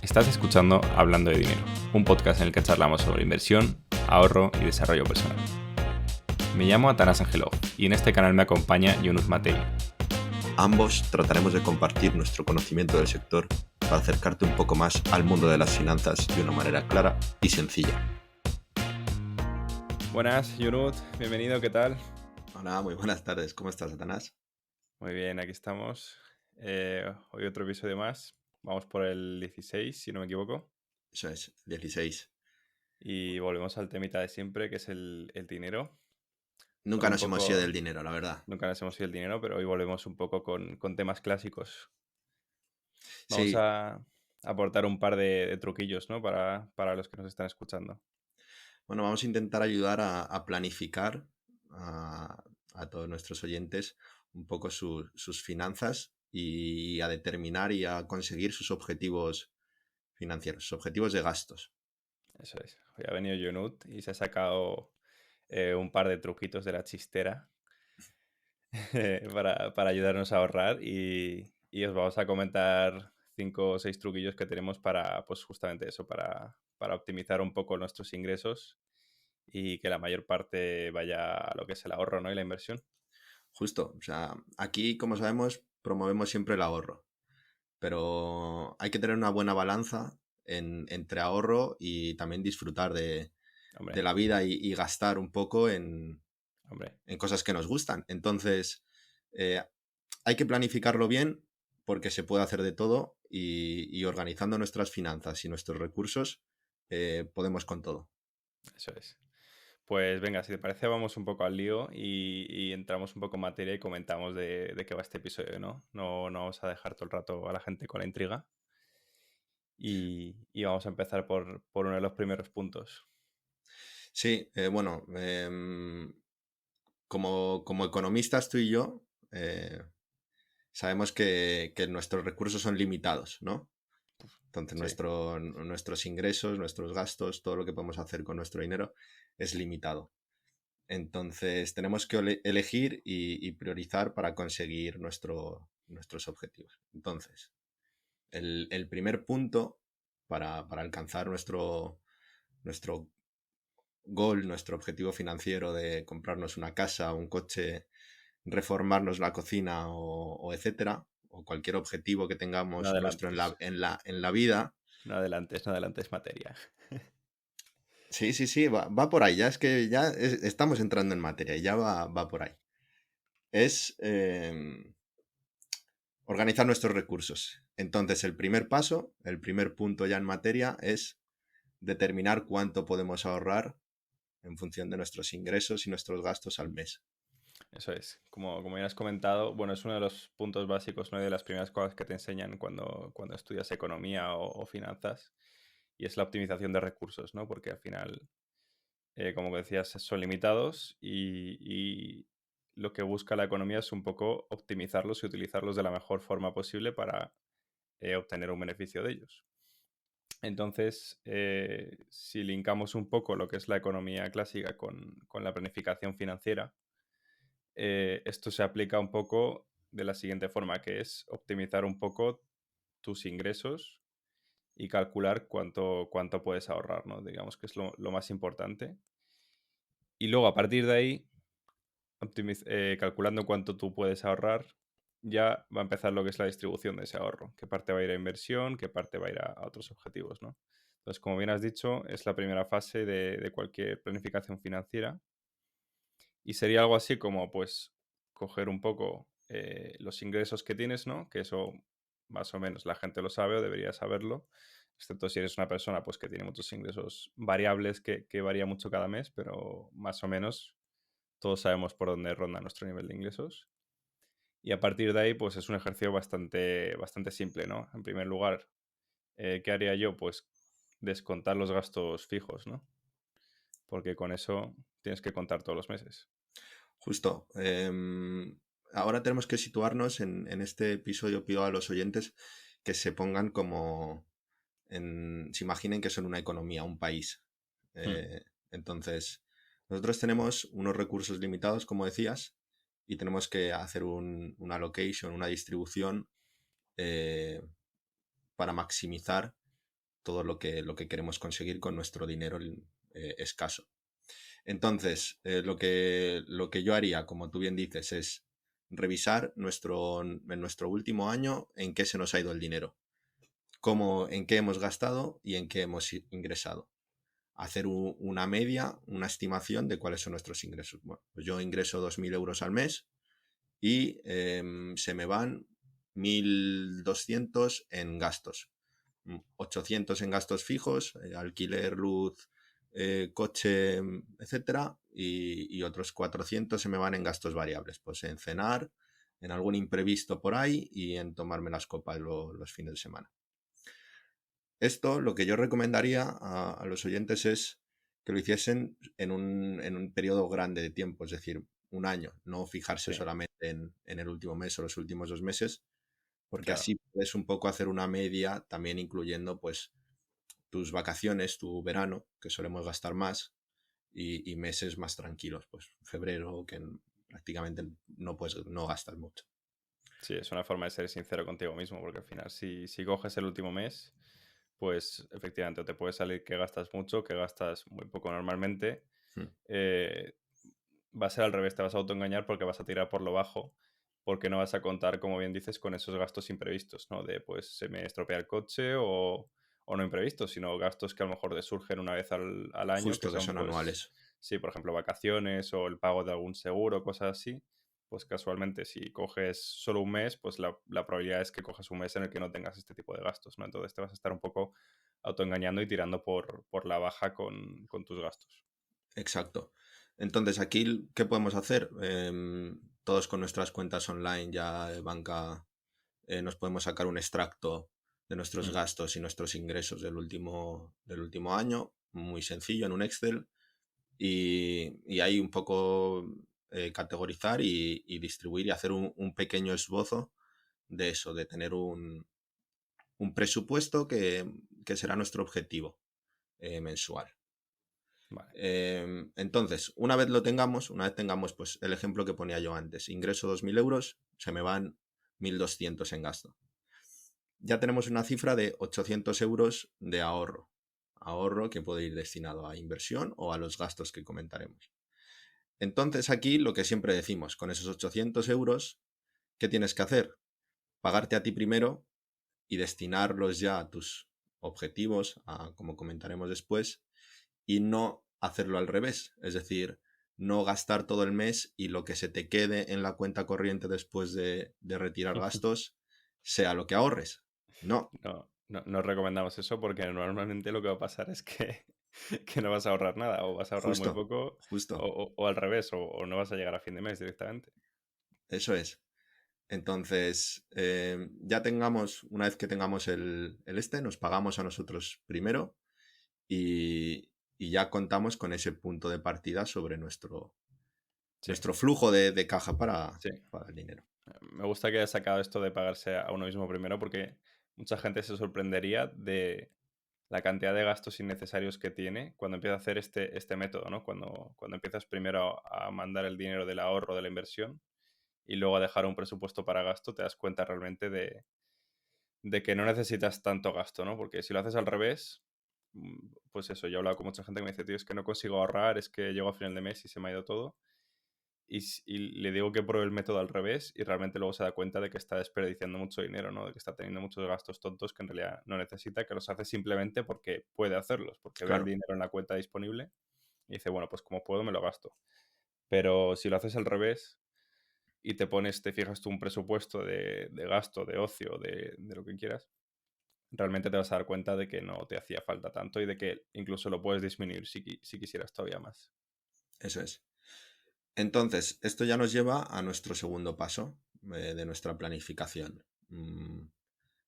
Estás escuchando Hablando de Dinero, un podcast en el que charlamos sobre inversión, ahorro y desarrollo personal. Me llamo Atanas Angelov y en este canal me acompaña Yunus Matei. Ambos trataremos de compartir nuestro conocimiento del sector para acercarte un poco más al mundo de las finanzas de una manera clara y sencilla. Buenas, Yunus, bienvenido, ¿qué tal? Hola, muy buenas tardes. ¿Cómo estás, Satanás? Muy bien, aquí estamos. Hoy otro episodio más. Vamos por el 16, si no me equivoco. Eso es, 16. Y volvemos al temita de siempre, que es el dinero. Con Nunca un nos hemos ido del poco... dinero, la verdad. Nunca nos hemos ido el dinero, pero hoy volvemos un poco con temas clásicos. Vamos Sí, a aportar un par de truquillos, ¿no? Para los que nos están escuchando. bueno, vamos a intentar ayudar a planificar a todos nuestros oyentes un poco sus finanzas y a determinar y a conseguir sus objetivos financieros, sus objetivos de gastos. Eso es. Hoy ha venido Junut y se ha sacado un par de truquitos de la chistera para ayudarnos a ahorrar y os vamos a comentar 5 o 6 truquillos que tenemos para, pues justamente eso, para optimizar un poco nuestros ingresos y que la mayor parte vaya a lo que es el ahorro, ¿no? Y la inversión. Justo, o sea, aquí, como sabemos, promovemos siempre el ahorro, pero hay que tener una buena balanza entre ahorro y también disfrutar de Hombre, la vida y gastar un poco hombre, en cosas que nos gustan. Entonces, eh, hay que planificarlo bien porque se puede hacer de todo y organizando nuestras finanzas y nuestros recursos, podemos con todo. eso es. Pues venga, si te parece, vamos un poco al lío y entramos un poco en materia y comentamos de qué va este episodio, ¿no? No vamos a dejar todo el rato a la gente con la intriga y vamos a empezar por uno de los primeros puntos. Sí, bueno, como economistas tú y yo, sabemos que nuestros recursos son limitados, ¿no? Entonces Sí, nuestros ingresos, nuestros gastos, todo lo que podemos hacer con nuestro dinero es limitado. Entonces tenemos que elegir y priorizar para conseguir nuestros objetivos. Entonces, el primer punto para alcanzar nuestro goal, nuestro objetivo financiero de comprarnos una casa, un coche, reformarnos la cocina o etcétera, o cualquier objetivo que no tengamos nuestro adelantes, en la vida. no adelantes materia. Sí, sí, sí, va por ahí. Ya es que ya estamos entrando en materia y ya va por ahí. Es organizar nuestros recursos. Entonces, el primer paso, el primer punto ya en materia es determinar cuánto podemos ahorrar en función de nuestros ingresos y nuestros gastos al mes. Eso es. Como ya has comentado, bueno, es uno de los puntos básicos, ¿no? Y de las primeras cosas que te enseñan cuando estudias economía o finanzas, y es la optimización de recursos, ¿no? Porque al final como decías, son limitados y lo que busca la economía es un poco optimizarlos y utilizarlos de la mejor forma posible para obtener un beneficio de ellos. Entonces, si linkamos un poco lo que es la economía clásica con la planificación financiera, esto se aplica un poco de la siguiente forma, que es optimizar un poco tus ingresos y calcular cuánto puedes ahorrar, ¿no? Digamos que es lo más importante. Y luego, a partir de ahí, calculando cuánto tú puedes ahorrar, ya va a empezar lo que es la distribución de ese ahorro. Qué parte va a ir a inversión, qué parte va a ir a otros objetivos, ¿no? Entonces, como bien has dicho, es la primera fase de cualquier planificación financiera y sería algo así como, pues, coger un poco los ingresos que tienes, ¿no? Que eso más o menos la gente lo sabe o debería saberlo, excepto si eres una persona pues, que tiene muchos ingresos variables que varía mucho cada mes, pero más o menos todos sabemos por dónde ronda nuestro nivel de ingresos. Y a partir de ahí, pues es un ejercicio bastante simple, ¿no? En primer lugar, ¿qué haría yo? Pues descontar los gastos fijos, ¿no? Porque con eso tienes que contar todos los meses. Justo. Ahora tenemos que situarnos en este episodio. Pido a los oyentes que se pongan se imaginen que son una economía, un país. Hmm. Entonces, nosotros tenemos unos recursos limitados, como decías, y tenemos que hacer una allocation, una distribución eh, para maximizar todo lo que queremos conseguir con nuestro dinero escaso. Entonces, lo que yo haría, como tú bien dices, es revisar en nuestro último año en qué se nos ha ido el dinero, en qué hemos gastado y en qué hemos ingresado. Hacer una media, una estimación de cuáles son nuestros ingresos. Bueno, pues yo ingreso 2.000 euros al mes y se me van 1.200 en gastos. 800 en gastos fijos, alquiler, luz, coche, etcétera, y otros 400 se me van en gastos variables, pues en cenar, en algún imprevisto por ahí y en tomarme las copas los fines de semana. Esto, lo que yo recomendaría a los oyentes es que lo hiciesen en un periodo grande de tiempo, es decir, un año, no fijarse Sí, solamente en el último mes o los últimos 2 meses, porque claro. así puedes un poco hacer una media, también incluyendo pues tus vacaciones, tu verano, que solemos gastar más, y meses más tranquilos, pues febrero, que prácticamente no gastas mucho. Sí, es una forma de ser sincero contigo mismo, porque al final si coges el último mes, pues efectivamente te puede salir que gastas mucho, que gastas muy poco normalmente. Hmm. eh, Va a ser al revés, te vas a autoengañar porque vas a tirar por lo bajo, porque no vas a contar, como bien dices, con esos gastos imprevistos, ¿no? De pues se me estropea el coche o no imprevistos, sino gastos que a lo mejor te surgen una vez al año, que Justo que son son pues, anuales. sí, por ejemplo, vacaciones o el pago de algún seguro, cosas así. Pues casualmente, si coges solo un mes, pues la probabilidad es que cojas un mes en el que no tengas este tipo de gastos, ¿no? Entonces te vas a estar un poco autoengañando y tirando por la baja con tus gastos. Exacto. Entonces, aquí, ¿qué podemos hacer? Todos con nuestras cuentas online ya de banca nos podemos sacar un extracto de nuestros Mm, gastos y nuestros ingresos del último año, muy sencillo, en un Excel, y ahí un poco categorizar y distribuir y hacer un pequeño esbozo de eso, de tener un presupuesto que será nuestro objetivo mensual. vale, Entonces, una vez tengamos pues, el ejemplo que ponía yo antes, ingreso 2.000 euros, se me van 1.200 en gasto. Ya tenemos una cifra de 800 euros de ahorro. Ahorro que puede ir destinado a inversión o a los gastos que comentaremos. Entonces, aquí lo que siempre decimos, con esos 800 euros, ¿qué tienes que hacer? Pagarte a ti primero y destinarlos ya a tus objetivos, como comentaremos después, y no hacerlo al revés. Es decir, no gastar todo el mes y lo que se te quede en la cuenta corriente después de retirar gastos sea lo que ahorres. No, no recomendamos eso porque normalmente lo que va a pasar es que, que no vas a ahorrar nada o vas a ahorrar muy justo, poco justo. o al revés o no vas a llegar a fin de mes directamente. Eso es. Entonces, una vez que tengamos nos pagamos a nosotros primero y ya contamos con ese punto de partida sobre Sí, nuestro flujo de caja sí. para el dinero. Me gusta que hayas sacado esto de pagarse a uno mismo primero porque mucha gente se sorprendería de la cantidad de gastos innecesarios que tiene cuando empieza a hacer este método, ¿no? Cuando empiezas primero a mandar el dinero del ahorro, de la inversión y luego a dejar un presupuesto para gasto, te das cuenta realmente de que no necesitas tanto gasto, ¿no? Porque si lo haces al revés, pues eso, yo he hablado con mucha gente que me dice, tío, es que no consigo ahorrar, es que llego a final de mes y se me ha ido todo. Y le digo que pruebe el método al revés y realmente luego se da cuenta de que está desperdiciando mucho dinero, ¿no? De que está teniendo muchos gastos tontos que en realidad no necesita, que los hace simplemente porque puede hacerlos, porque ve el Claro, dinero en la cuenta disponible y dice, bueno, pues como puedo me lo gasto. Pero si lo haces al revés y te fijas tú un presupuesto de gasto, de ocio, de lo que quieras, realmente te vas a dar cuenta de que no te hacía falta tanto y de que incluso lo puedes disminuir si quisieras todavía más. eso es. Entonces, esto ya nos lleva a nuestro segundo paso de nuestra planificación.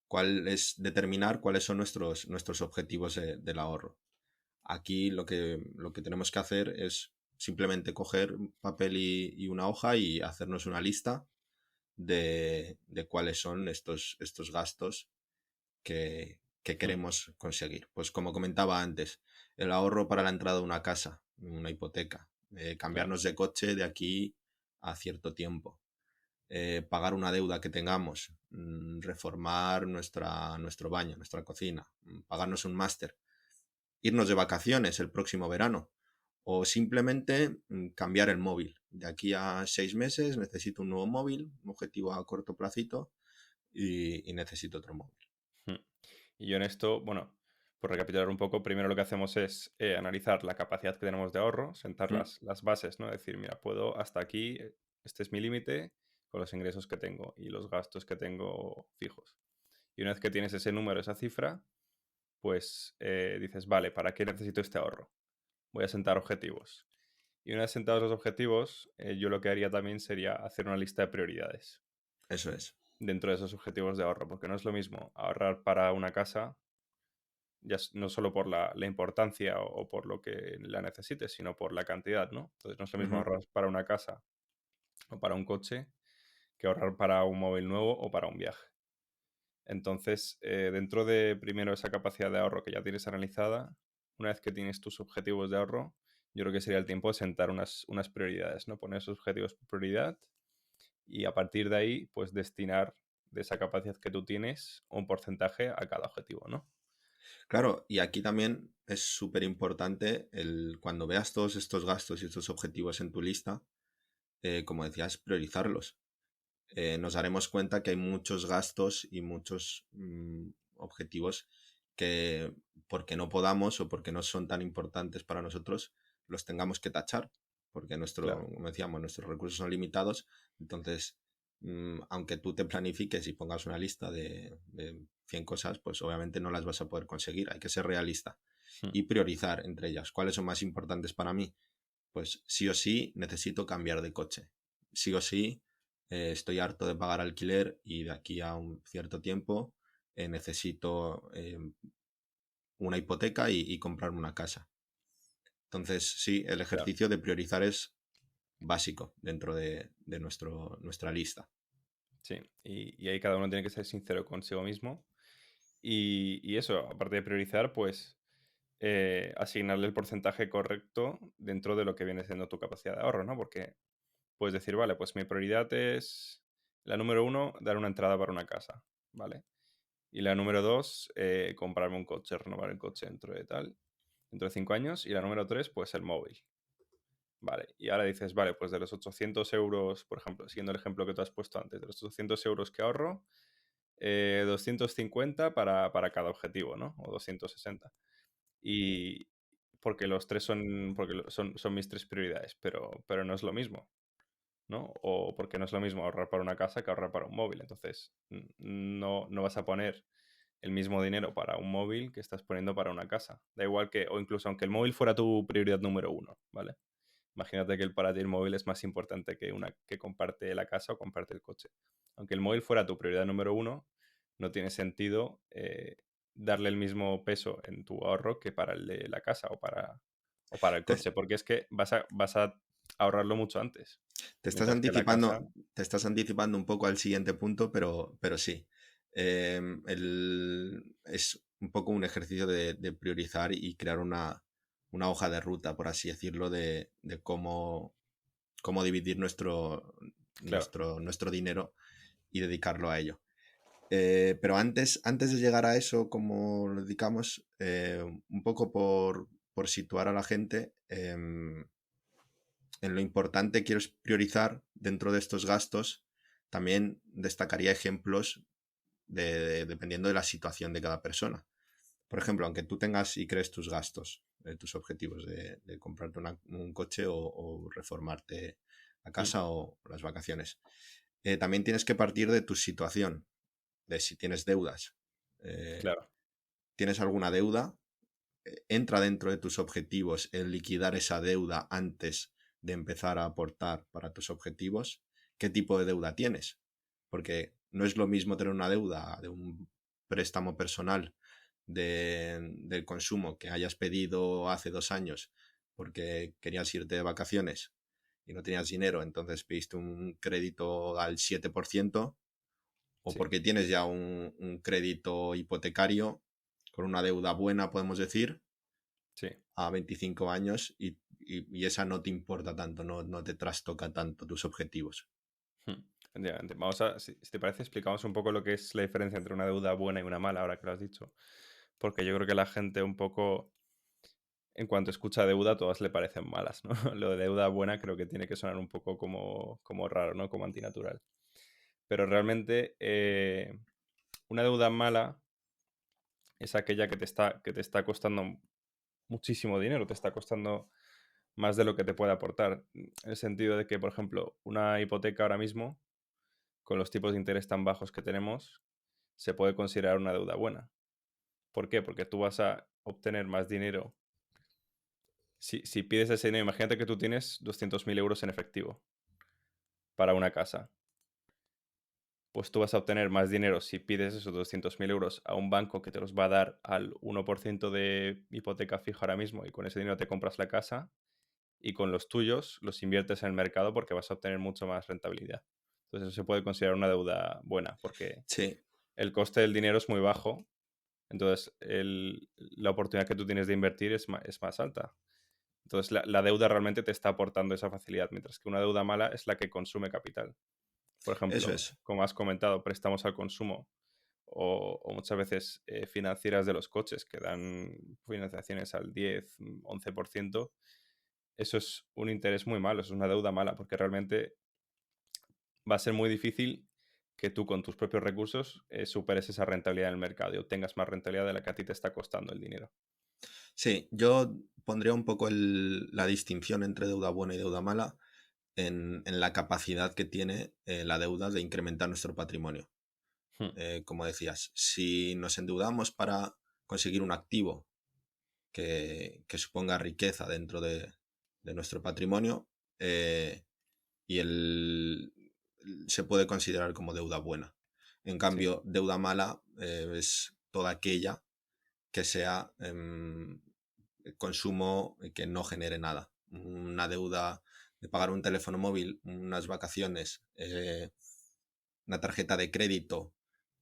¿Cuál es determinar cuáles son nuestros objetivos del ahorro? Aquí lo que tenemos que hacer es simplemente coger papel y una hoja y hacernos una lista de cuáles son estos gastos que Mm, queremos conseguir. Pues como comentaba antes, el ahorro para la entrada de una casa, una hipoteca, claro, cambiarnos de coche de aquí a cierto tiempo, pagar una deuda que tengamos, reformar nuestro baño, nuestra cocina, pagarnos un máster, irnos de vacaciones el próximo verano o simplemente cambiar el móvil. De aquí a 6 meses necesito un nuevo móvil, un objetivo a corto placito y necesito otro móvil. Mm. Y yo en esto, bueno, por recapitular un poco, primero lo que hacemos es analizar la capacidad que tenemos de ahorro, sentar Mm, las bases, ¿no? Decir, mira, puedo hasta aquí, este es mi límite con los ingresos que tengo y los gastos que tengo fijos. Y una vez que tienes ese número, esa cifra, pues dices, vale, ¿para qué necesito este ahorro? Voy a sentar objetivos. Y una vez sentados los objetivos, yo lo que haría también sería hacer una lista de prioridades Eso es. dentro de esos objetivos de ahorro, porque no es lo mismo ahorrar para una casa, ya no solo por la importancia o por lo que la necesites, sino por la cantidad, ¿no? Entonces no es lo mismo Ujú. ahorrar para una casa o para un coche que ahorrar para un móvil nuevo o para un viaje. Entonces, dentro de primero esa capacidad de ahorro que ya tienes analizada, una vez que tienes tus objetivos de ahorro, yo creo que sería el tiempo de sentar unas prioridades, ¿no? Poner esos objetivos por prioridad y a partir de ahí, pues destinar de esa capacidad que tú tienes un porcentaje a cada objetivo, ¿no? Claro, y aquí también es súper importante cuando veas todos estos gastos y estos objetivos en tu lista, como decías, priorizarlos. Nos daremos cuenta que hay muchos gastos y muchos objetivos que porque no podamos o porque no son tan importantes para nosotros, los tengamos que tachar, porque Claro. como decíamos, nuestros recursos son limitados. Entonces, aunque tú te planifiques y pongas una lista de 100 cosas, pues obviamente no las vas a poder conseguir. Hay que ser realista Mm. y priorizar entre ellas. ¿Cuáles son más importantes para mí? Pues sí o sí necesito cambiar de coche. Sí o sí estoy harto de pagar alquiler y de aquí a un cierto tiempo necesito una hipoteca y comprarme una casa. Entonces, sí, el Claro. ejercicio de priorizar es básico dentro de nuestra lista. Sí, y ahí cada uno tiene que ser sincero consigo mismo. Y eso, aparte de priorizar, pues asignarle el porcentaje correcto dentro de lo que viene siendo tu capacidad de ahorro, ¿no? Porque puedes decir, vale, pues mi prioridad es la número uno, dar una entrada para una casa, ¿vale? Y la número dos, comprarme un coche, renovar el coche dentro de 5 años. Y la número tres, pues el móvil. Vale, y ahora dices, vale, pues de los 800 euros, por ejemplo, siguiendo el ejemplo que tú has puesto antes, de los 800 euros que ahorro, 250 para cada objetivo, ¿no? O 260. Y porque los tres son mis tres prioridades, pero no es lo mismo, ¿no? O porque no es lo mismo ahorrar para una casa que ahorrar para un móvil. Entonces, no vas a poner el mismo dinero para un móvil que estás poniendo para una casa. Da igual que, o incluso aunque el móvil fuera tu prioridad número uno, ¿vale? Imagínate que para ti el móvil es más importante que comparte la casa o comparte el coche. Aunque el móvil fuera tu prioridad número uno, no tiene sentido darle el mismo peso en tu ahorro que para el de la casa o para el Te, coche, porque es que vas a ahorrarlo mucho antes. te estás Mientras que la casa, anticipando, te estás anticipando un poco al siguiente punto, pero sí. Es un poco un ejercicio de priorizar y crear una hoja de ruta, por así decirlo, de cómo dividir claro, nuestro dinero y dedicarlo a ello. Pero antes de llegar a eso, como lo dedicamos, un poco por situar a la gente en lo importante quiero priorizar dentro de estos gastos, también destacaría ejemplos dependiendo de la situación de cada persona. Por ejemplo, aunque tú tengas y crees tus gastos, tus objetivos de comprarte un coche o reformarte la mm, casa o las vacaciones, también tienes que partir de tu situación, de si tienes deudas. Eh, claro, ¿Tienes alguna deuda? ¿Entra dentro de tus objetivos el liquidar esa deuda antes de empezar a aportar para tus objetivos? ¿Qué tipo de deuda tienes? Porque no es lo mismo tener una deuda de un préstamo personal del consumo que hayas pedido hace 2 años porque querías irte de vacaciones y no tenías dinero, entonces pediste un crédito al 7%, o sí, porque tienes ya un crédito hipotecario con una deuda buena, podemos decir, sí. a 25 años y esa no te importa tanto, no te trastoca tanto tus objetivos. Hmm. efectivamente. Si te parece, explicamos un poco lo que es la diferencia entre una deuda buena y una mala, ahora que lo has dicho. Porque yo creo que la gente un poco, en cuanto escucha deuda, todas le parecen malas, ¿no? Lo de deuda buena creo que tiene que sonar un poco como raro, ¿no? Como antinatural. Pero realmente una deuda mala es aquella que te está costando muchísimo dinero, te está costando más de lo que te puede aportar. En el sentido de que, por ejemplo, una hipoteca ahora mismo, con los tipos de interés tan bajos que tenemos, se puede considerar una deuda buena. ¿Por qué? Porque tú vas a obtener más dinero. Si pides ese dinero, imagínate que tú tienes 200.000 euros en efectivo para una casa. Pues tú vas a obtener más dinero si pides esos 200.000 euros a un banco que te los va a dar al 1% de hipoteca fija ahora mismo y con ese dinero te compras la casa y con los tuyos los inviertes en el mercado porque vas a obtener mucho más rentabilidad. Entonces eso se puede considerar una deuda buena porque Sí, el coste del dinero es muy bajo, entonces la oportunidad que tú tienes de invertir es más alta. Entonces la deuda realmente te está aportando esa facilidad, mientras que una deuda mala es la que consume capital. Por eso ejemplo, es. como has comentado, préstamos al consumo o muchas veces financieras de los coches que dan financiaciones al 10, 11%. Eso es un interés muy malo, eso es una deuda mala, porque realmente va a ser muy difícil que tú con tus propios recursos superes esa rentabilidad en el mercado y obtengas más rentabilidad de la que a ti te está costando el dinero. Sí, yo pondría un poco la distinción entre deuda buena y deuda mala en la capacidad que tiene la deuda de incrementar nuestro patrimonio. Hmm. Como decías, si nos endeudamos para conseguir un activo que suponga riqueza dentro de nuestro patrimonio, eh, y se puede considerar como deuda buena. En Sí, cambio, deuda mala es toda aquella que sea consumo que no genere nada. Una deuda de pagar un teléfono móvil, unas vacaciones, una tarjeta de crédito,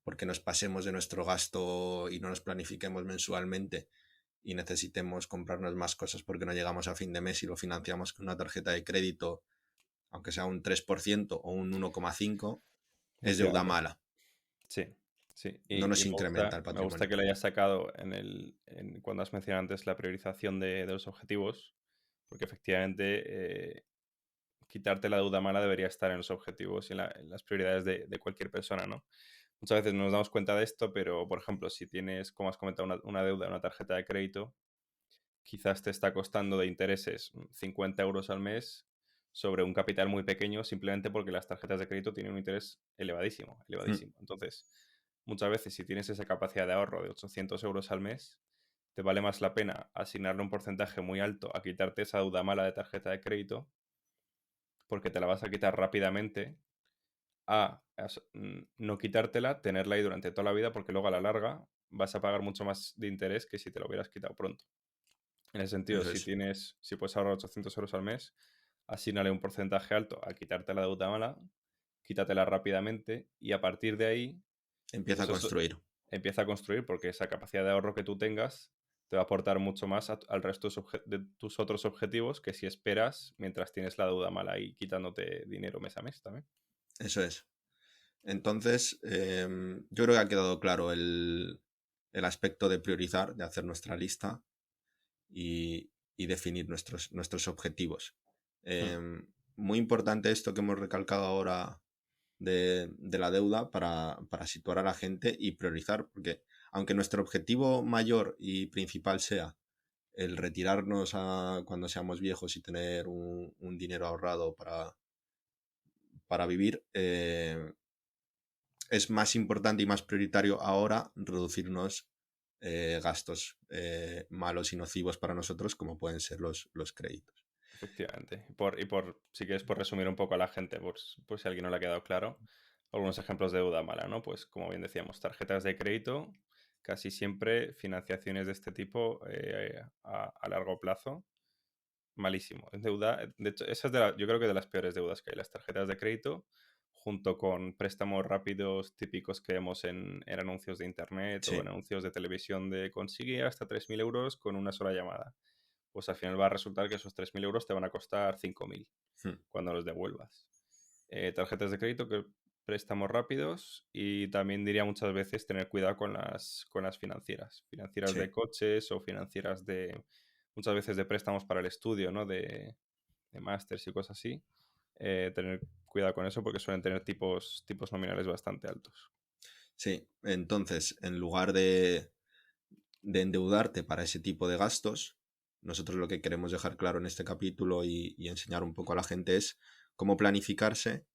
porque nos pasemos de nuestro gasto y no nos planifiquemos mensualmente y necesitemos comprarnos más cosas porque no llegamos a fin de mes y lo financiamos con una tarjeta de crédito, aunque sea un 3% o un 1,5%, es deuda efectivamente. mala. Sí, sí. No Y nos me incrementa gusta, el me gusta patrimonio. que lo hayas sacado cuando has mencionado antes la priorización de los objetivos, porque efectivamente quitarte la deuda mala debería estar en los objetivos y en las prioridades de cualquier persona, ¿no? Muchas veces no nos damos cuenta de esto, pero por ejemplo, si tienes, como has comentado, una deuda, una tarjeta de crédito, quizás te está costando de intereses 50 euros al mes sobre un capital muy pequeño, simplemente porque las tarjetas de crédito tienen un interés elevadísimo, Mm, elevadísimo. Entonces, muchas veces si tienes esa capacidad de ahorro de 800 euros al mes, te vale más la pena asignarle un porcentaje muy alto a quitarte esa deuda mala de tarjeta de crédito, porque te la vas a quitar rápidamente, no quitártela, tenerla ahí durante toda la vida, porque luego a la larga vas a pagar mucho más de interés que si te lo hubieras quitado pronto. En ese sentido, eso si es. tienes, si puedes ahorrar 800 euros al mes, asignale un porcentaje alto a quitarte la deuda mala, quítatela rápidamente y a partir de ahí, Empieza a eso construir. empieza a construir porque esa capacidad de ahorro que tú tengas te va a aportar mucho más al resto de tus otros objetivos que si esperas mientras tienes la deuda mala ahí quitándote dinero mes a mes también. Eso es. Entonces, yo creo que ha quedado claro el aspecto de priorizar, de hacer nuestra lista y definir nuestros objetivos. Hmm. Muy importante esto que hemos recalcado ahora de la deuda para situar a la gente y priorizar, porque aunque nuestro objetivo mayor y principal sea el retirarnos cuando seamos viejos y tener un dinero ahorrado para vivir, es más importante y más prioritario ahora reducirnos gastos malos y nocivos para nosotros, como pueden ser los créditos. Efectivamente. Si quieres, por resumir un poco a la gente, por si a alguien no le ha quedado claro, algunos ejemplos de deuda mala, ¿no? Pues como bien decíamos, tarjetas de crédito, casi siempre financiaciones de este tipo a largo plazo, malísimo. Es deuda, de hecho, esa es yo creo que de las peores deudas que hay, las tarjetas de crédito, junto con préstamos rápidos típicos que vemos en anuncios de internet o en Sí, anuncios de televisión de consigue hasta 3.000 euros con una sola llamada, pues al final va a resultar que esos 3.000 euros te van a costar 5.000 mm, cuando los devuelvas. Tarjetas de crédito que préstamos rápidos y también diría muchas veces tener cuidado con las financieras. Financieras Sí, de coches o financieras de muchas veces de préstamos para el estudio, ¿no? De másters y cosas así. Tener cuidado con eso porque suelen tener tipos nominales bastante altos. sí. Entonces, en lugar de endeudarte para ese tipo de gastos, nosotros lo que queremos dejar claro en este capítulo y enseñar un poco a la gente es cómo planificarse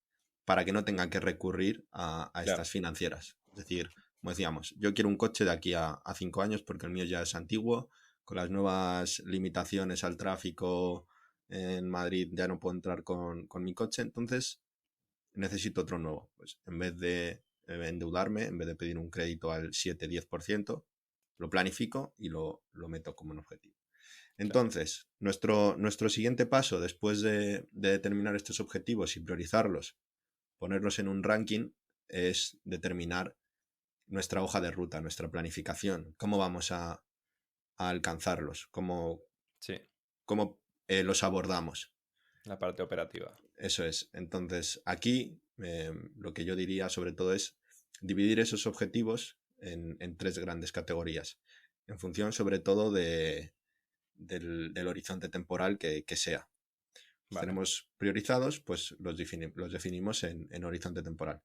para que no tengan que recurrir a Claro, estas financieras. Es decir, como decíamos, yo quiero un coche de aquí a 5 años porque el mío ya es antiguo, con las nuevas limitaciones al tráfico en Madrid ya no puedo entrar con mi coche, entonces necesito otro nuevo. Pues en vez de endeudarme, en vez de pedir un crédito al 7-10%, lo planifico y lo meto como un objetivo. claro. Entonces, nuestro siguiente paso, después de determinar estos objetivos y priorizarlos, ponerlos en un ranking, es determinar nuestra hoja de ruta, nuestra planificación, cómo vamos a alcanzarlos, Sí, cómo los abordamos. la parte operativa. Eso es. Entonces, aquí lo que yo diría sobre todo es dividir esos objetivos en tres grandes categorías, en función sobre todo del horizonte temporal que sea. Los Vale, tenemos priorizados, pues los definimos en horizonte temporal.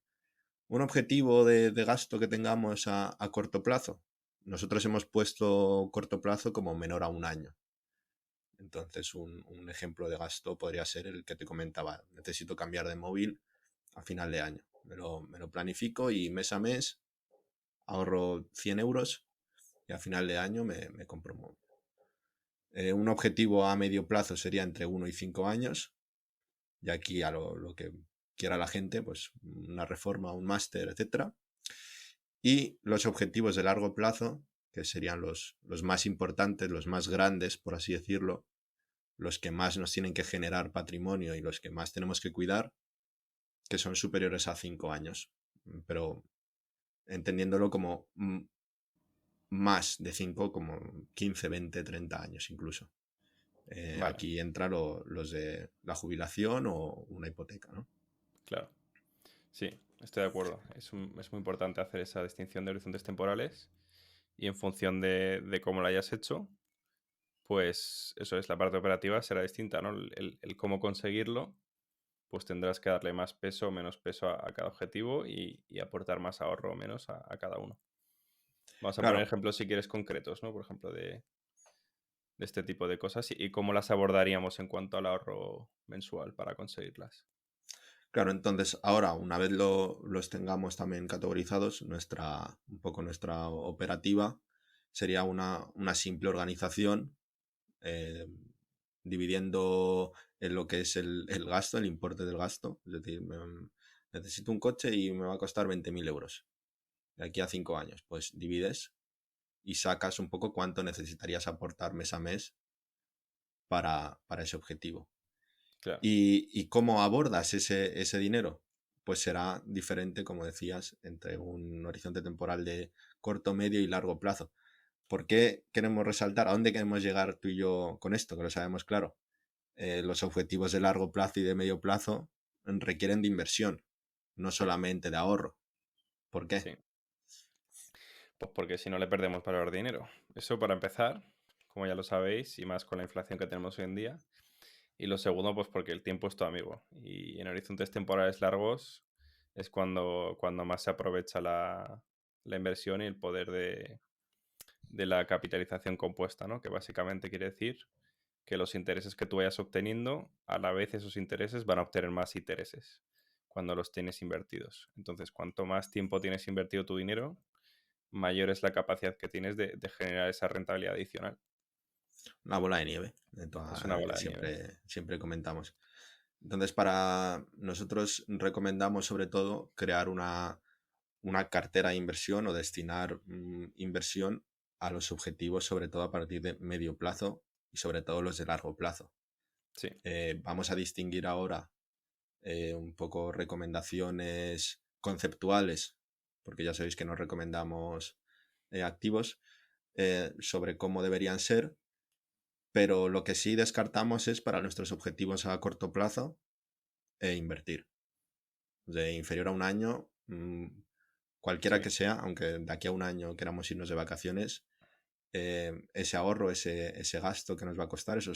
Un objetivo de gasto que tengamos a corto plazo. Nosotros hemos puesto corto plazo como menor a un año. Entonces, un ejemplo de gasto podría ser el que te comentaba. Necesito cambiar de móvil a final de año. Me lo planifico y mes a mes ahorro 100 euros y a final de año me compro un móvil. Un objetivo a medio plazo sería entre 1 y 5 años. Y aquí a lo que quiera la gente, pues una reforma, un máster, etcétera. Y los objetivos de largo plazo, que serían los más importantes, los más grandes, por así decirlo, los que más nos tienen que generar patrimonio y los que más tenemos que cuidar, que son superiores a 5 años. Pero entendiéndolo como más de 5, como 15, 20, 30 años incluso. vale, Aquí entra los de la jubilación o una hipoteca, ¿no? claro. Sí, estoy de acuerdo. Es muy importante hacer esa distinción de horizontes temporales y en función de cómo lo hayas hecho, pues eso es, la parte operativa será distinta, ¿no? El cómo conseguirlo, pues tendrás que darle más peso o menos peso a cada objetivo y aportar más ahorro o menos a cada uno. Vamos a poner Claro, ejemplos si quieres concretos, ¿no? Por ejemplo, de este tipo de cosas y cómo las abordaríamos en cuanto al ahorro mensual para conseguirlas. claro, entonces ahora, una vez los tengamos también categorizados, un poco nuestra operativa sería una simple organización, eh, dividiendo en lo que es el gasto, el importe del gasto. Es decir, necesito un coche y me va a costar 20.000 euros de aquí a 5 años. Pues divides y sacas un poco cuánto necesitarías aportar mes a mes para ese objetivo. Claro, ¿Y cómo abordas ese dinero? Pues será diferente, como decías, entre un horizonte temporal de corto, medio y largo plazo. ¿Por qué queremos resaltar? ¿A dónde queremos llegar tú y yo con esto? Que lo sabemos claro. Los objetivos de largo plazo y de medio plazo requieren de inversión, no solamente de ahorro. ¿Por qué? sí. Pues porque si no le perdemos valor al dinero. Eso para empezar, como ya lo sabéis, y más con la inflación que tenemos hoy en día. Y lo segundo, pues porque el tiempo es tu amigo. Y en horizontes temporales largos es cuando más se aprovecha la inversión y el poder de la capitalización compuesta, ¿no? Que básicamente quiere decir que los intereses que tú vayas obteniendo, a la vez esos intereses van a obtener más intereses cuando los tienes invertidos. Entonces, cuanto más tiempo tienes invertido tu dinero, mayor es la capacidad que tienes de generar esa rentabilidad adicional. Una bola de nieve, Es una que bola de nieve. siempre comentamos. Entonces, para nosotros recomendamos sobre todo crear una cartera de inversión o destinar inversión a los objetivos, sobre todo a partir de medio plazo y sobre todo los de largo plazo. Sí, Vamos a distinguir ahora un poco recomendaciones conceptuales, porque ya sabéis que nos recomendamos activos sobre cómo deberían ser, pero lo que sí descartamos es para nuestros objetivos a corto plazo invertir. De inferior a un año, cualquiera Sí, que sea, aunque de aquí a un año queramos irnos de vacaciones, ese ahorro, ese gasto que nos va a costar, ese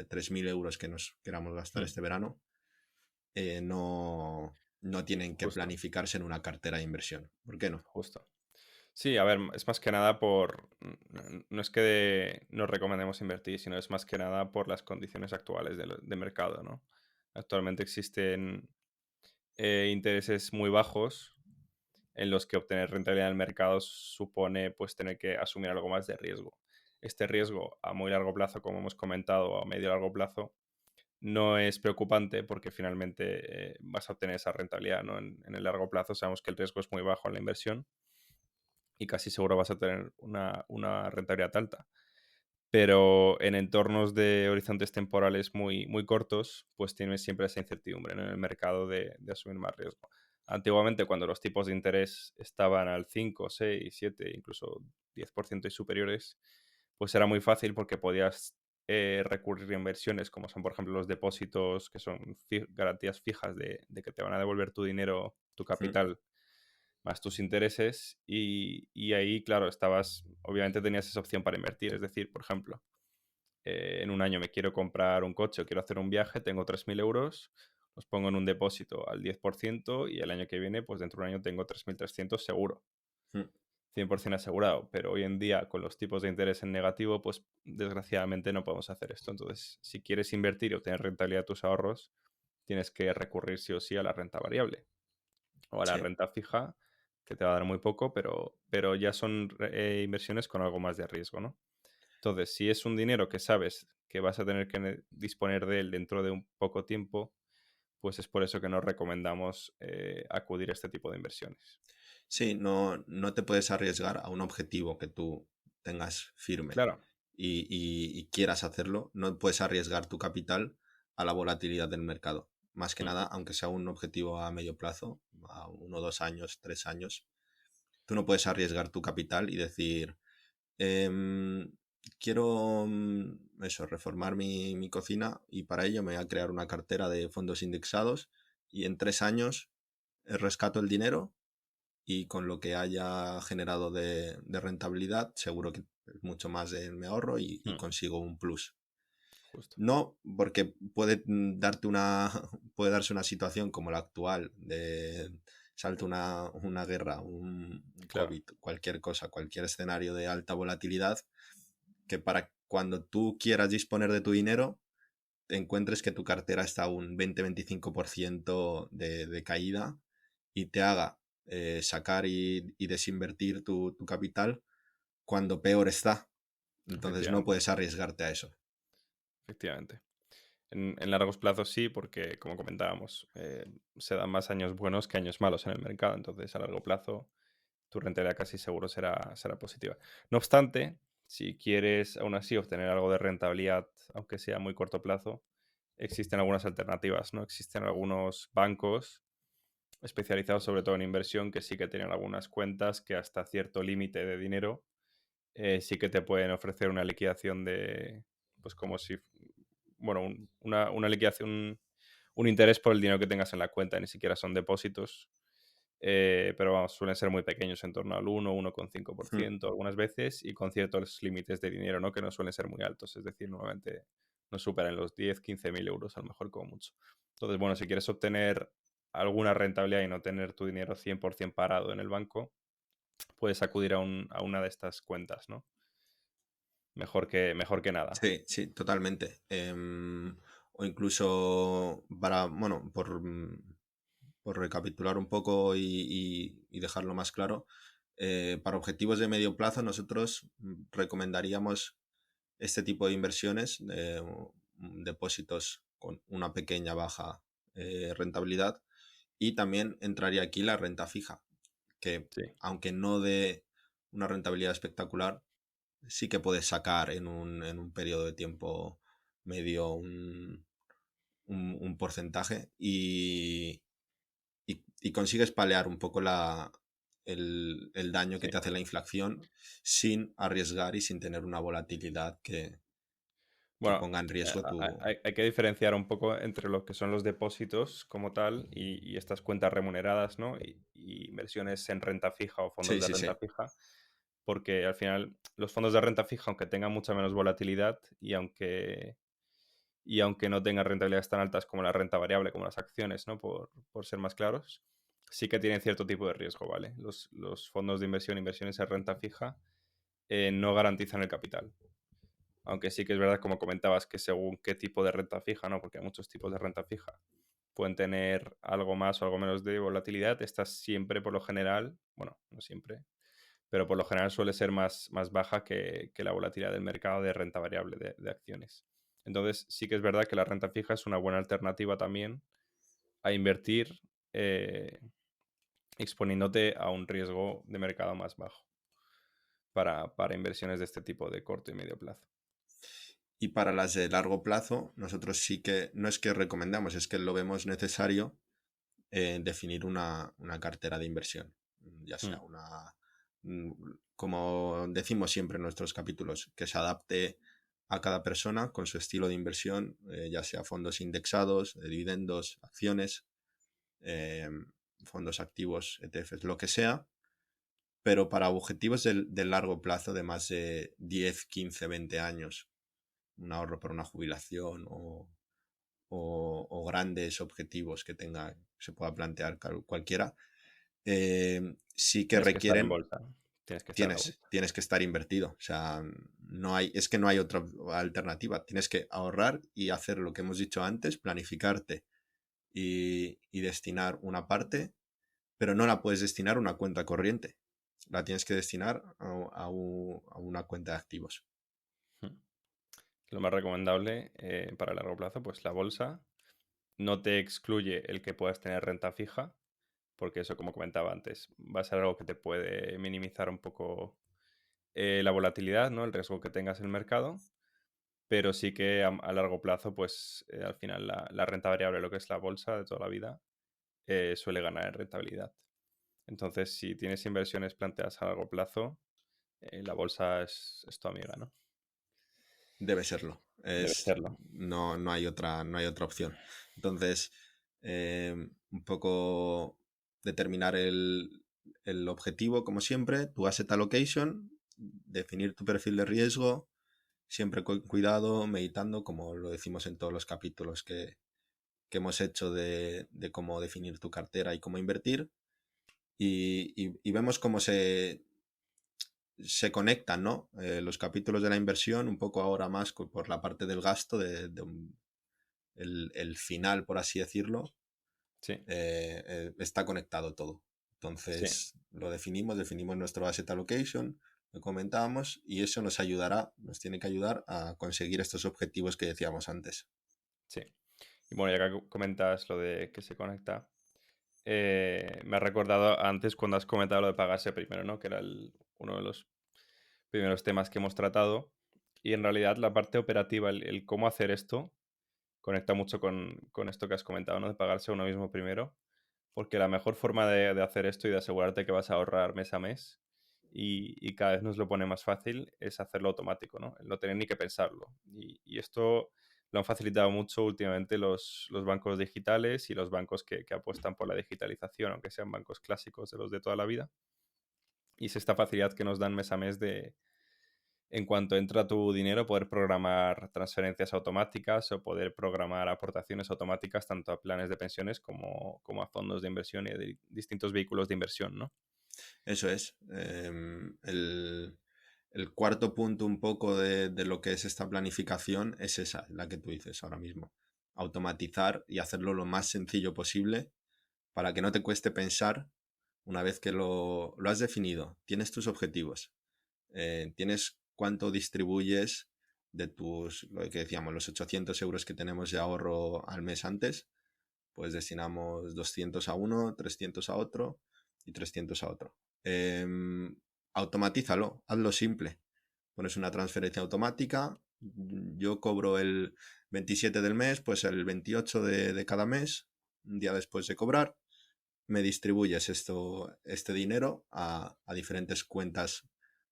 3.000 euros que nos queramos gastar mm, este verano, no tienen que justo, planificarse en una cartera de inversión. ¿Por qué no? justo. Sí, a ver, es más que nada por... No es que nos recomendemos invertir, sino es más que nada por las condiciones actuales de mercado, ¿no? Actualmente existen intereses muy bajos en los que obtener rentabilidad en el mercado supone pues tener que asumir algo más de riesgo. Este riesgo a muy largo plazo, como hemos comentado, o a medio largo plazo, no es preocupante porque finalmente vas a obtener esa rentabilidad, ¿no? En el largo plazo sabemos que el riesgo es muy bajo en la inversión y casi seguro vas a tener una rentabilidad alta. Pero en entornos de horizontes temporales muy, muy cortos, pues tienes siempre esa incertidumbre, ¿no? En el mercado de asumir más riesgo. Antiguamente, cuando los tipos de interés estaban al 5, 6, 7, incluso 10% y superiores, pues era muy fácil porque podías recurrir a inversiones como son, por ejemplo, los depósitos, que son garantías fijas de que te van a devolver tu dinero, tu Mm, capital, más tus intereses. Y ahí, claro, obviamente tenías esa opción para invertir. Es decir, por ejemplo, en un año me quiero comprar un coche o quiero hacer un viaje, tengo 3.000 euros, los pongo en un depósito al 10% y el año que viene, pues dentro de un año tengo 3.300 seguro, mm. 100% asegurado. Pero hoy en día, con los tipos de interés en negativo, pues desgraciadamente no podemos hacer esto. Entonces, si quieres invertir y obtener rentabilidad de tus ahorros, tienes que recurrir sí o sí a la renta variable o a la Sí, renta fija, que te va a dar muy poco, pero ya son inversiones con algo más de riesgo, ¿no? Entonces, si es un dinero que sabes que vas a tener que disponer de él dentro de un poco tiempo, pues es por eso que nos recomendamos acudir a este tipo de inversiones. sí, no te puedes arriesgar a un objetivo que tú tengas firme Claro. y quieras hacerlo. No puedes arriesgar tu capital a la volatilidad del mercado. Más que Mm, nada, aunque sea un objetivo a medio plazo, a 1, 2 años, 3 años, tú no puedes arriesgar tu capital y decir, em, quiero eso, reformar mi cocina y para ello me voy a crear una cartera de fondos indexados y en 3 años rescato el dinero y con lo que haya generado de rentabilidad, seguro que es mucho más de mi ahorro y mm, consigo un plus. justo. No, porque puede darte puede darse una situación como la actual, de salta una guerra, un Claro. COVID, cualquier cosa, cualquier escenario de alta volatilidad, que para cuando tú quieras disponer de tu dinero, te encuentres que tu cartera está a un 20-25% de caída y te haga sacar y desinvertir tu capital cuando peor está. Entonces no Efectivamente. puedes arriesgarte a eso. Efectivamente. En largos plazos sí, porque como comentábamos, se dan más años buenos que años malos en el mercado. Entonces, a largo plazo, tu rentabilidad casi seguro será positiva. No obstante, si quieres aún así obtener algo de rentabilidad, aunque sea a muy corto plazo, existen algunas alternativas, ¿no? Existen algunos bancos especializados sobre todo en inversión que sí que tienen algunas cuentas que hasta cierto límite de dinero sí que te pueden ofrecer una liquidación pues como si, bueno, una liquidación, un interés por el dinero que tengas en la cuenta, ni siquiera son depósitos, pero vamos, suelen ser muy pequeños, en torno al 1,5% Hmm. algunas veces y con ciertos límites de dinero, ¿no? Que no suelen ser muy altos, es decir, normalmente no superan los 10, 15.000 euros a lo mejor como mucho. Entonces, bueno, si quieres obtener alguna rentabilidad y no tener tu dinero 100% parado en el banco, puedes acudir a una de estas cuentas, ¿no? Mejor que nada. Sí, sí, totalmente. O incluso para, bueno, por recapitular un poco y dejarlo más claro, para objetivos de medio plazo nosotros recomendaríamos este tipo de inversiones, depósitos con una pequeña baja rentabilidad y también entraría aquí la renta fija, que Sí, aunque no dé una rentabilidad espectacular, sí que puedes sacar en un periodo de tiempo medio un porcentaje y consigues palear un poco el daño que sí. te hace la inflación sin arriesgar y sin tener una volatilidad que... que Bueno, ponga en riesgo tu... hay que diferenciar un poco entre lo que son los depósitos como tal y estas cuentas remuneradas, ¿no? Y inversiones en renta fija o fondos Sí, de sí, renta sí. fija, porque al final los fondos de renta fija, aunque tengan mucha menos volatilidad y aunque no tengan rentabilidades tan altas como la renta variable, como las acciones, ¿no? Por ser más claros, sí que tienen cierto tipo de riesgo, ¿vale? Los fondos de inversión, inversiones en renta fija, no garantizan el capital. Aunque sí que es verdad, como comentabas, que según qué tipo de renta fija, ¿no? Porque hay muchos tipos de renta fija. Pueden tener algo más o algo menos de volatilidad. Esta siempre, por lo general, bueno, no siempre, pero por lo general suele ser más baja que la volatilidad del mercado de renta variable de acciones. Entonces, sí que es verdad que la renta fija es una buena alternativa también a invertir eh, exponiéndote a un riesgo de mercado más bajo para inversiones de este tipo de corto y medio plazo. Y para las de largo plazo, nosotros sí que, no es que recomendamos, es que lo vemos necesario definir una cartera de inversión, ya sea Mm, mm, como decimos siempre en nuestros capítulos, que se adapte a cada persona con su estilo de inversión, ya sea fondos indexados, de dividendos, acciones, eh, fondos activos, ETFs, lo que sea, pero para objetivos del largo plazo de más de 10, 15, 20 años, un ahorro para una jubilación o grandes objetivos que tenga, se pueda plantear cualquiera, sí que Tienes que estar en requieren, bolsa. Tienes que estar en la tienes, bolsa. tienes que estar invertido. O sea, es que no hay otra alternativa. Tienes que ahorrar y hacer lo que hemos dicho antes, planificarte y destinar una parte, pero no la puedes destinar a una cuenta corriente. La tienes que destinar a una cuenta de activos. Mm. Lo más recomendable para largo plazo, pues la bolsa. No te excluye el que puedas tener renta fija, porque eso, como comentaba antes, va a ser algo que te puede minimizar un poco la volatilidad, ¿no? El riesgo que tengas en el mercado, pero sí que a largo plazo, pues al final la renta variable, lo que es la bolsa de toda la vida, suele ganar en rentabilidad. Entonces, si tienes inversiones planteadas a largo plazo, la bolsa es tu amiga, ¿no? Debe serlo. Debe serlo. No hay otra opción. Entonces, un poco determinar el objetivo, como siempre, tu asset allocation, definir tu perfil de riesgo, siempre con cuidado, meditando, como lo decimos en todos los capítulos que hemos hecho de cómo definir tu cartera y cómo invertir. Y vemos cómo se conectan, ¿no? Los capítulos de la inversión, un poco ahora más por la parte del gasto, el final, por así decirlo, Sí, está conectado todo. sí, Entonces lo definimos nuestro asset allocation, lo comentábamos y eso nos tiene que ayudar a conseguir estos objetivos que decíamos antes. sí. Y bueno, ya que comentas lo de que se conecta, me ha recordado antes cuando has comentado lo de pagarse primero, ¿no? Que era uno de los primeros temas que hemos tratado. Y en realidad la parte operativa, el cómo hacer esto, conecta mucho con esto que has comentado, ¿no? De pagarse a uno mismo primero. Porque la mejor forma de hacer esto y de asegurarte que vas a ahorrar mes a mes y cada vez nos lo pone más fácil es hacerlo automático, ¿no? El no tener ni que pensarlo. Y esto lo han facilitado mucho últimamente los bancos digitales y los bancos que apuestan por la digitalización, aunque sean bancos clásicos de los de toda la vida. Y es esta facilidad que nos dan mes a mes de, en cuanto entra tu dinero, poder programar transferencias automáticas o poder programar aportaciones automáticas tanto a planes de pensiones como a fondos de inversión y de distintos vehículos de inversión, ¿no? Eso es. El cuarto punto un poco de lo que es esta planificación es esa, la que tú dices ahora mismo. Automatizar y hacerlo lo más sencillo posible para que no te cueste pensar una vez que lo has definido, tienes tus objetivos, tienes cuánto distribuyes de lo que decíamos, los 800 euros que tenemos de ahorro al mes antes, pues destinamos 200 a uno, 300 a otro y 300 a otro. Automatízalo, hazlo simple. Pones una transferencia automática, yo cobro el 27 del mes, pues el 28 de cada mes, un día después de cobrar, me distribuyes este dinero a diferentes cuentas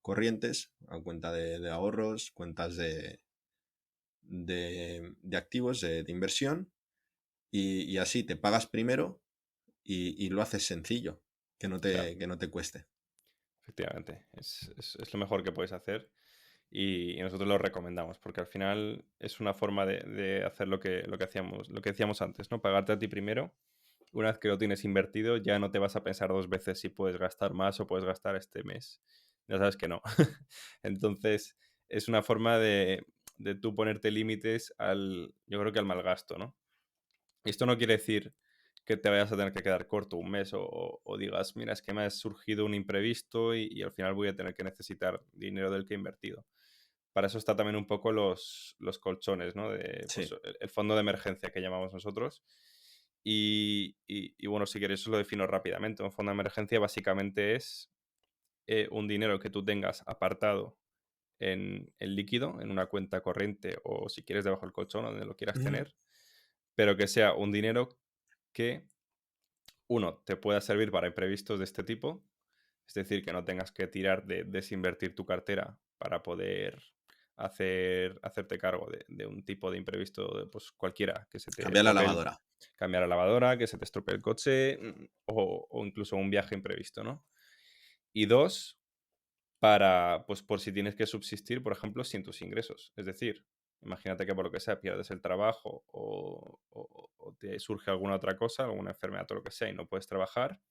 corrientes, a cuenta de ahorros, cuentas de activos, de inversión, y así te pagas primero y lo haces sencillo, Claro, que no te cueste. efectivamente. Es lo mejor que puedes hacer y nosotros lo recomendamos porque al final es una forma de hacer lo que decíamos antes, ¿no? Pagarte a ti primero. Una vez que lo tienes invertido, ya no te vas a pensar dos veces si puedes gastar más o puedes gastar este mes. Ya sabes que no. Entonces, es una forma de tú ponerte límites yo creo que al mal gasto, ¿no? Esto no quiere decir que te vayas a tener que quedar corto un mes o digas, mira, es que me ha surgido un imprevisto y al final voy a tener que necesitar dinero del que he invertido. Para eso está también un poco los colchones, ¿no? Pues, Sí. el fondo de emergencia que llamamos nosotros. Y bueno, si queréis os lo defino rápidamente. Un fondo de emergencia básicamente es un dinero que tú tengas apartado en líquido, en una cuenta corriente o si quieres debajo del colchón, donde lo quieras Ujú. tener, pero que sea un dinero que, uno, te pueda servir para imprevistos de este tipo, es decir, que no tengas que tirar de desinvertir tu cartera para poder hacerte cargo de un tipo de imprevisto, pues cualquiera, que se te Cambiar la estropee lavadora. cambiar la lavadora, que se te estropee el coche o incluso un viaje imprevisto, ¿no? Y dos, pues por si tienes que subsistir, por ejemplo, sin tus ingresos. Es decir, imagínate que por lo que sea pierdes el trabajo o te surge alguna otra cosa, alguna enfermedad o lo que sea y no puedes trabajar,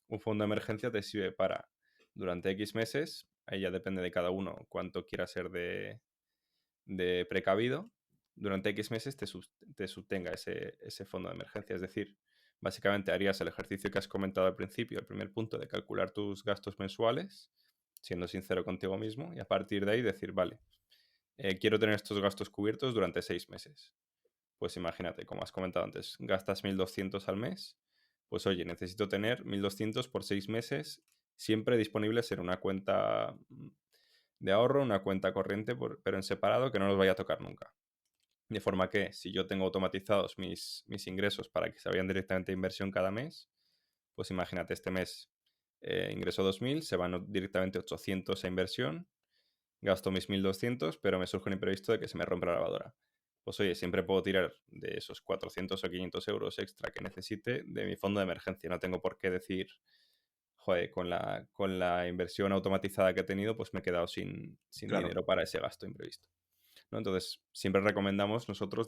un fondo de emergencia te sirve para durante X meses, ahí ya depende de cada uno cuánto quiera ser de precavido, durante X meses te subtenga ese fondo de emergencia. Es decir, básicamente harías el ejercicio que has comentado al principio, el primer punto de calcular tus gastos mensuales, siendo sincero contigo mismo, y a partir de ahí decir, vale, quiero tener estos gastos cubiertos durante 6 meses. Pues imagínate, como has comentado antes, gastas 1.200 al mes, pues oye, necesito tener 1.200 por 6 meses siempre disponibles en una cuenta de ahorro, una cuenta corriente, pero en separado que no los vaya a tocar nunca. De forma que si yo tengo automatizados mis ingresos para que se vayan directamente a inversión cada mes, pues imagínate, este mes ingreso 2.000, se van directamente 800 a inversión, gasto mis 1.200, pero me surge un imprevisto de que se me rompe la lavadora. Pues oye, siempre puedo tirar de esos 400 o 500 euros extra que necesite de mi fondo de emergencia. No tengo por qué decir, joder, con la inversión automatizada que he tenido, pues me he quedado sin Claro. dinero para ese gasto imprevisto, ¿no? Entonces, siempre recomendamos nosotros,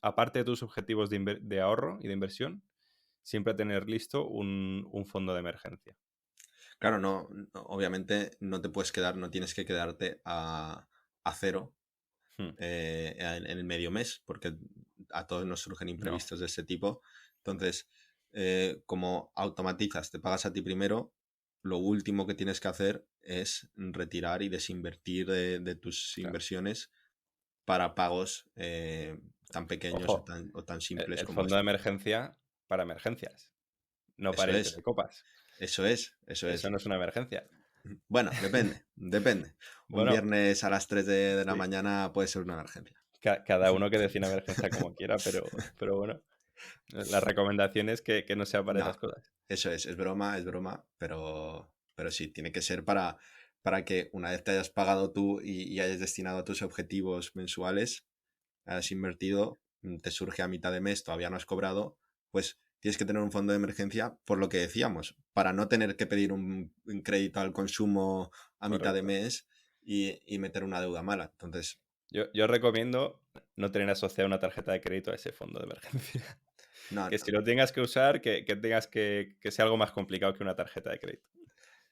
aparte de tus objetivos de ahorro y de inversión, siempre tener listo un fondo de emergencia. Claro, obviamente no te puedes quedar, no tienes que quedarte a cero Hmm. en el medio mes, porque a todos nos surgen No, imprevistos de ese tipo. Entonces, como automatizas, te pagas a ti primero, lo último que tienes que hacer es retirar y desinvertir de tus claro. inversiones para pagos tan pequeños Ojo, o tan el, simples el como fondo de esto. emergencia para emergencias, no Eso para irte de es, copas. eso es, eso Eso es. no es una emergencia. Bueno, depende, depende. Un Bueno, viernes a las 3 de la sí, mañana puede ser una emergencia. cada uno que defina emergencia como quiera, pero bueno, la recomendación es que no sea para esas No, cosas. eso es broma, pero sí, tiene que ser para que una vez te hayas pagado tú y hayas destinado a tus objetivos mensuales, hayas invertido, te surge a mitad de mes, todavía no has cobrado, pues tienes que tener un fondo de emergencia por lo que decíamos, para no tener que pedir un crédito al consumo a mitad de Correcto. mes y meter una deuda mala. Entonces, Yo recomiendo no tener asociada una tarjeta de crédito a ese fondo de emergencia. no, Que no, si lo tengas que usar, que tengas que sea algo más complicado que una tarjeta de crédito.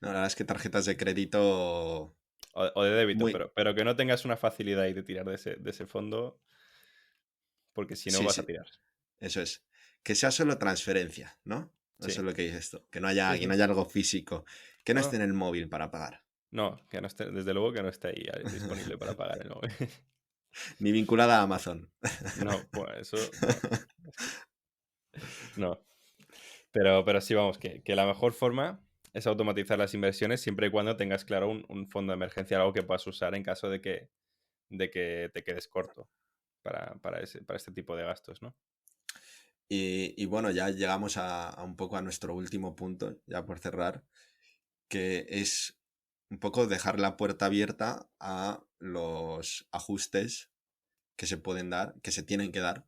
no, la verdad es que tarjetas de crédito O de débito, muy... pero que no tengas una facilidad ahí de tirar de ese fondo, porque si no Sí, vas a sí, tirar. eso es. Que sea solo transferencia, ¿no? Eso Sí, es lo que dice esto. sí, Que sí, no sí. haya algo físico. Que no No, esté en no. el móvil para pagar. No, que no esté, desde luego que no esté ahí disponible para pagar el móvil. Ni vinculada a Amazon. No, pues eso, bueno, es que no. Pero sí, vamos, que la mejor forma es automatizar las inversiones siempre y cuando tengas claro un fondo de emergencia, algo que puedas usar en caso de que te quedes corto para este tipo de gastos, ¿no? Y bueno, ya llegamos a un poco a nuestro último punto, ya por cerrar, que es un poco dejar la puerta abierta a los ajustes que se pueden dar, que se tienen que dar,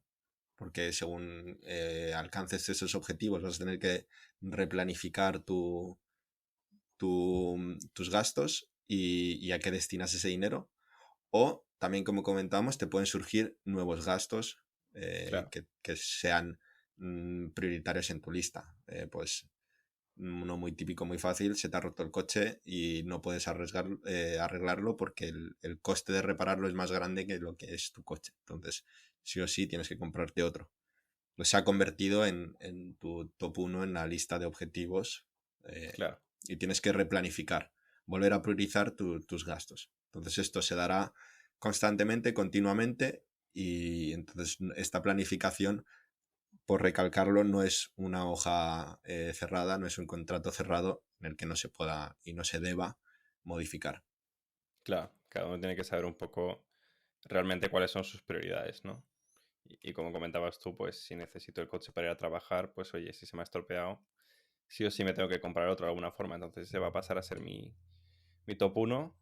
porque según alcances esos objetivos vas a tener que replanificar tus gastos y a qué destinas ese dinero. O también, como comentábamos, te pueden surgir nuevos gastos Claro, que sean prioritarios en tu lista. Pues uno muy típico, muy fácil, se te ha roto el coche y no puedes arreglarlo porque el coste de repararlo es más grande que lo que es tu coche. Entonces, sí o sí, tienes que comprarte otro. Pues se ha convertido en tu top 1 en la lista de objetivos claro, y tienes que replanificar, volver a priorizar tus gastos. Entonces esto se dará constantemente, continuamente, y entonces esta planificación, por recalcarlo, no es una hoja cerrada, no es un contrato cerrado en el que no se pueda y no se deba modificar. claro. Cada uno tiene que saber un poco realmente cuáles son sus prioridades, ¿no? Y como comentabas tú, pues si necesito el coche para ir a trabajar, pues oye, si se me ha estropeado, sí o sí me tengo que comprar otro de alguna forma. Entonces ese va a pasar a ser mi top uno.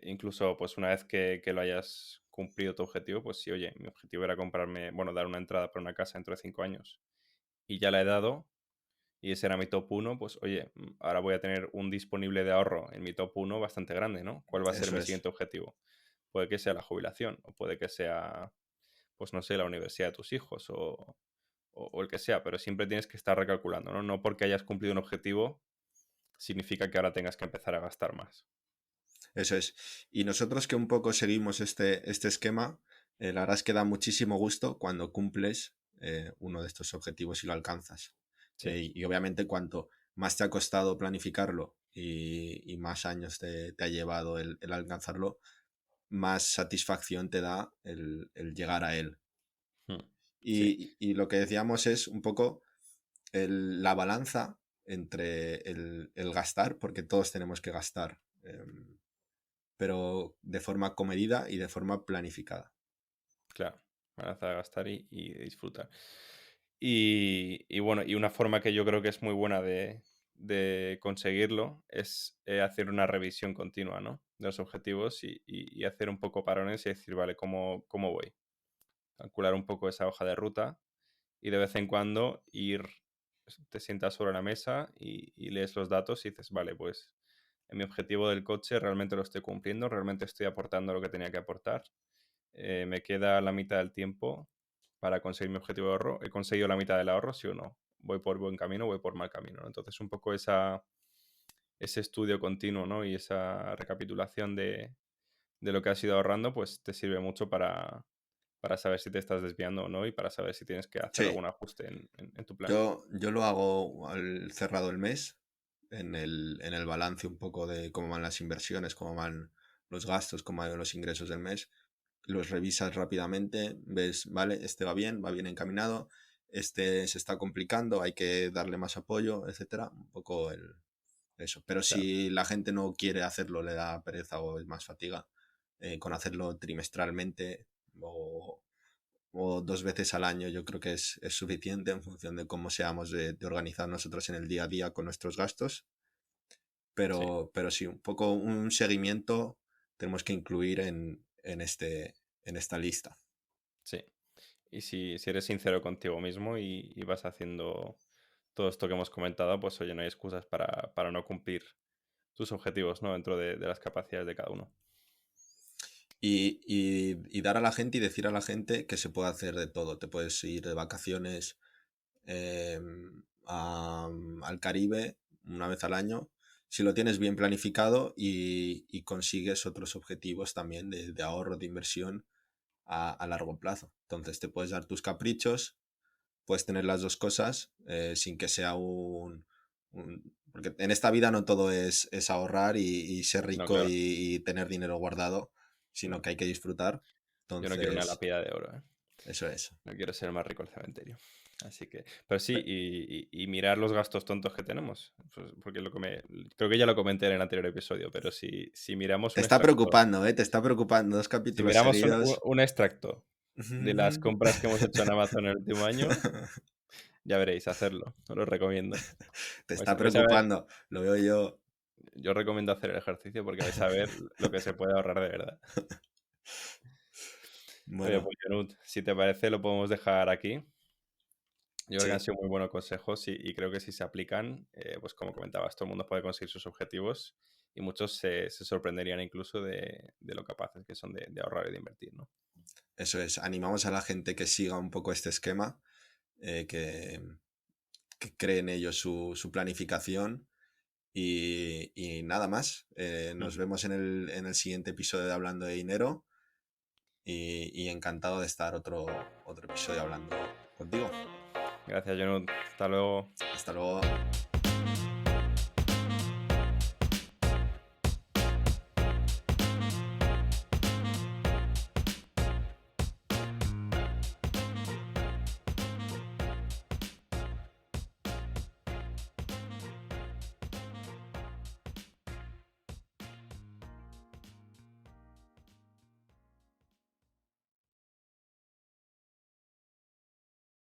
Incluso pues una vez que lo hayas cumplido tu objetivo, pues sí, oye, mi objetivo era comprarme, bueno, dar una entrada para una casa dentro de 5 años y ya la he dado y ese era mi top uno, pues oye, ahora voy a tener un disponible de ahorro en mi top uno bastante grande, ¿no? ¿Cuál va a ser Eso mi es. siguiente objetivo? Puede que sea la jubilación o puede que sea, pues no sé, la universidad de tus hijos o el que sea, pero siempre tienes que estar recalculando, ¿no? No porque hayas cumplido un objetivo significa que ahora tengas que empezar a gastar más. Eso es. Y nosotros que un poco seguimos este esquema, la verdad es que da muchísimo gusto cuando cumples uno de estos objetivos y lo alcanzas. Sí, Y obviamente cuanto más te ha costado planificarlo y más años te ha llevado el alcanzarlo, más satisfacción te da el llegar a él. mm, sí, Y lo que decíamos es un poco la balanza entre el gastar, porque todos tenemos que gastar. Pero de forma comedida y de forma planificada. claro. Balance de gastar y disfrutar. Y bueno, y una forma que yo creo que es muy buena de conseguirlo es hacer una revisión continua, ¿no? De los objetivos y hacer un poco parones y decir, vale, ¿cómo voy? Calcular un poco esa hoja de ruta y de vez en cuando ir, te sientas sobre la mesa y lees los datos y dices, vale, pues en mi objetivo del coche realmente lo estoy cumpliendo, realmente estoy aportando lo que tenía que aportar, me queda la mitad del tiempo para conseguir mi objetivo de ahorro, he conseguido la mitad del ahorro, sí o no, voy por buen camino, voy por mal camino, ¿no? Entonces un poco ese estudio continuo, ¿no? Y esa recapitulación de lo que has ido ahorrando, pues te sirve mucho para saber si te estás desviando o no y para saber si tienes que hacer Sí, algún ajuste en tu plan. yo lo hago al cerrado el mes, en el balance un poco de cómo van las inversiones, cómo van los gastos, cómo van los ingresos del mes. Los revisas rápidamente, ves, vale, este va bien encaminado, este se está complicando, hay que darle más apoyo, etcétera. Un poco eso. Pero Claro, si la gente no quiere hacerlo, le da pereza o es más fatiga, con hacerlo trimestralmente o o 2 veces al año, yo creo que es suficiente en función de cómo seamos de organizar nosotros en el día a día con nuestros gastos. sí, Pero sí, un poco un seguimiento tenemos que incluir en esta lista. sí. Y si eres sincero contigo mismo y vas haciendo todo esto que hemos comentado, pues oye, no hay excusas para no cumplir tus objetivos, ¿no? Dentro de las capacidades de cada uno. Y dar a la gente y decir a la gente que se puede hacer de todo. Te puedes ir de vacaciones al Caribe una vez al año, si lo tienes bien planificado y consigues otros objetivos también de ahorro, de inversión a largo plazo. Entonces te puedes dar tus caprichos, puedes tener las dos cosas sin que sea porque en esta vida no todo es ahorrar y ser No, rico claro, y tener dinero guardado, sino no. que hay que disfrutar. Yo no quiero una Entonces, lápida de oro, ¿eh? eso es. No quiero ser el más rico del cementerio. Así que, pero sí, y mirar los gastos tontos que tenemos. Pues, porque creo que ya lo comenté en el anterior episodio, pero si miramos Te un está extracto, preocupando, ¿eh? Te está preocupando. Dos si capítulos miramos seguidos. un extracto de las compras que hemos hecho en Amazon en el último año, ya veréis, hacerlo. Os lo recomiendo. Te Vais a, está vais a ver, preocupando. Lo veo yo. yo recomiendo hacer el ejercicio porque vais a ver lo que se puede ahorrar de verdad. Oye, Bueno, pues Jonut, si te parece, lo podemos dejar aquí. Yo creo que han sí, sido muy buenos consejos y creo que si se aplican, pues como comentabas, todo el mundo puede conseguir sus objetivos y muchos se sorprenderían incluso de lo capaces que son de ahorrar y de invertir, ¿no? eso es. Animamos a la gente que siga un poco este esquema, eh, que, que cree en ello su planificación y nada más. Nos Mm. vemos en el siguiente episodio de Hablando de Dinero y encantado de estar otro episodio hablando contigo. Gracias, Jonut. Hasta luego. Hasta luego.